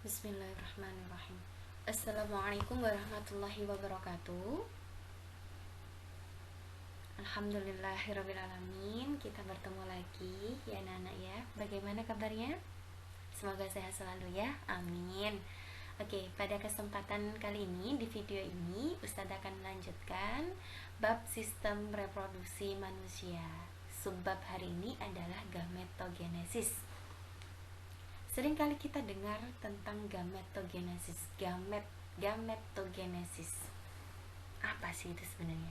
Bismillahirrahmanirrahim. Assalamualaikum warahmatullahi wabarakatuh. Alhamdulillahirrabbilalamin. Kita bertemu lagi ya anak-anak ya. Bagaimana kabarnya? Semoga sehat selalu ya, amin. Oke, pada kesempatan kali ini, di video ini Ustadz akan melanjutkan bab sistem reproduksi manusia. Subbab hari ini adalah gametogenesis. Seringkali kita dengar tentang gametogenesis. Gametogenesis. Apa sih itu sebenarnya?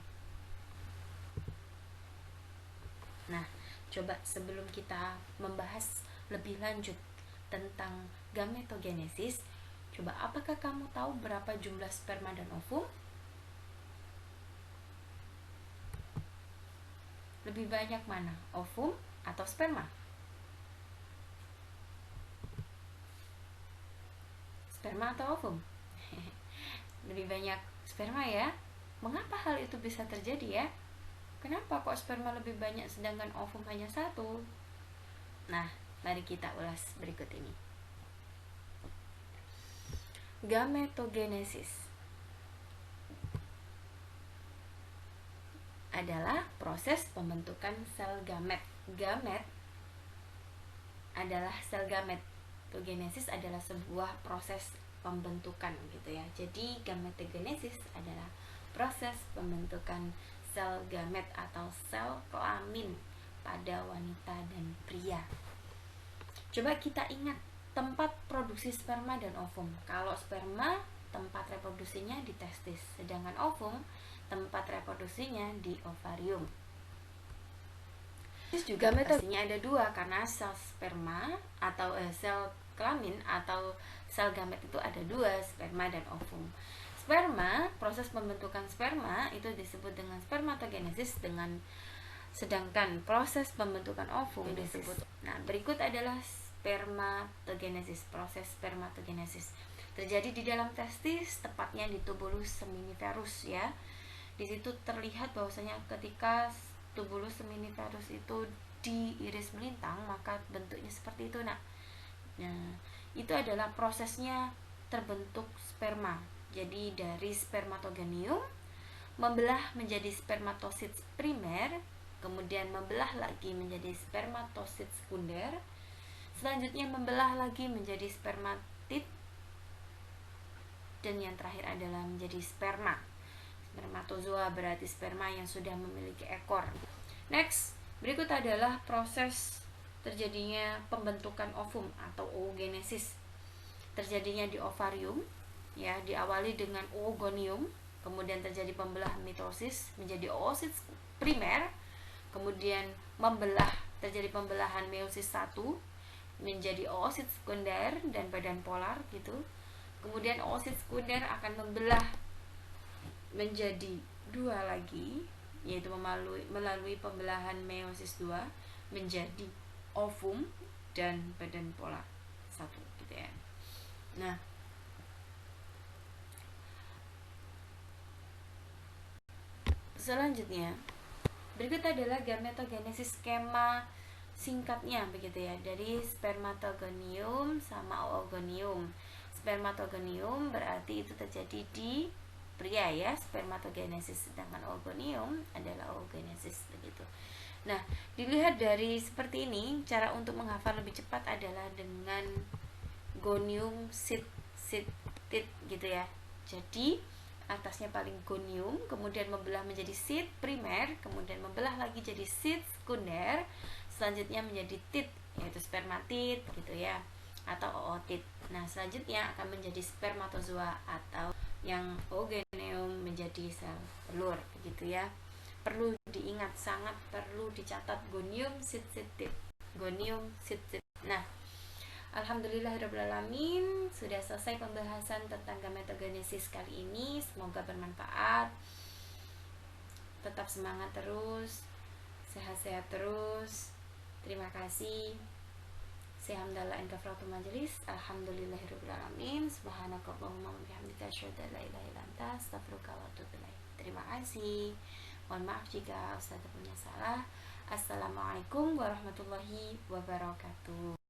Nah, coba sebelum kita membahas lebih lanjut tentang gametogenesis, coba apakah kamu tahu berapa jumlah sperma dan ovum? Lebih banyak mana? Ovum atau sperma? Sperma atau ovum? Lebih banyak sperma ya. Mengapa hal itu bisa terjadi ya? Kenapa kok sperma lebih banyak sedangkan ovum hanya satu? Nah, mari kita ulas berikut ini. Gametogenesis adalah proses pembentukan sel gamet. Gamet adalah sel gamet. Togenesis adalah sebuah proses pembentukan gitu ya. Jadi gametogenesis adalah proses pembentukan sel gamet atau sel kelamin pada wanita dan pria. Coba kita ingat tempat produksi sperma dan ovum. Kalau sperma tempat reproduksinya di testis, sedangkan ovum tempat reproduksinya di ovarium. Juga metodenya ada dua, karena sel sperma atau sel kelamin atau sel gamet itu ada dua, sperma dan ovum. Sperma, proses pembentukan sperma itu disebut dengan spermatogenesis, sedangkan proses pembentukan ovum disebut. Nah, berikut adalah spermatogenesis. Proses spermatogenesis terjadi di dalam testis, tepatnya di tubulus seminiferus ya. Di situ terlihat bahwasanya ketika tubulus seminiferus itu diiris melintang, maka bentuknya seperti itu. Nah, itu adalah prosesnya terbentuk sperma. Jadi dari spermatogonium membelah menjadi spermatosit primer, kemudian membelah lagi menjadi spermatosit sekunder, selanjutnya membelah lagi menjadi spermatid, dan yang terakhir adalah menjadi sperma. Spermatozoa berarti sperma yang sudah memiliki ekor. Next, berikut adalah proses terjadinya pembentukan ovum atau oogenesis. Terjadinya di ovarium ya, diawali dengan oogonium, kemudian terjadi pembelahan mitosis menjadi oosit primer, kemudian terjadi pembelahan meiosis 1 menjadi oosit sekunder dan badan polar gitu. Kemudian oosit sekunder akan membelah menjadi dua lagi, yaitu melalui pembelahan meiosis 2 menjadi ovum dan badan polar 1 gitu ya. Nah, selanjutnya berikut adalah gametogenesis, skema singkatnya begitu ya, dari spermatogonium sama oogonium. Spermatogonium berarti itu terjadi di pria ya, spermatogenesis, sedangkan oogonium adalah oogenesis begitu. Nah, dilihat dari seperti ini, cara untuk menghafal lebih cepat adalah dengan gonium sit tit gitu ya. Jadi atasnya paling gonium, kemudian membelah menjadi sit primer, kemudian membelah lagi jadi sit sekunder, selanjutnya menjadi tit yaitu spermatid gitu ya, atau ootit. Nah, selanjutnya akan menjadi spermatozoa atau yang oogeneum menjadi sel telur begitu ya. Perlu diingat, sangat perlu dicatat gonium sit tit. Gonium sit tit. Nah, alhamdulillahirrabbilalamin, sudah selesai pembahasan tentang gametogenesis kali ini. Semoga bermanfaat. Tetap semangat terus, sehat-sehat terus. Terima kasih. Hamdallah in kafaratul majelis. Alhamdulillahirrabbilalamin. Subhanakallahumma wa bihamdika asyhadu an la ilaha illa anta astaghfiruka wa atubu ilaik. Terima kasih. Mohon maaf jika Ustazah punya salah. Assalamualaikum warahmatullahi wabarakatuh.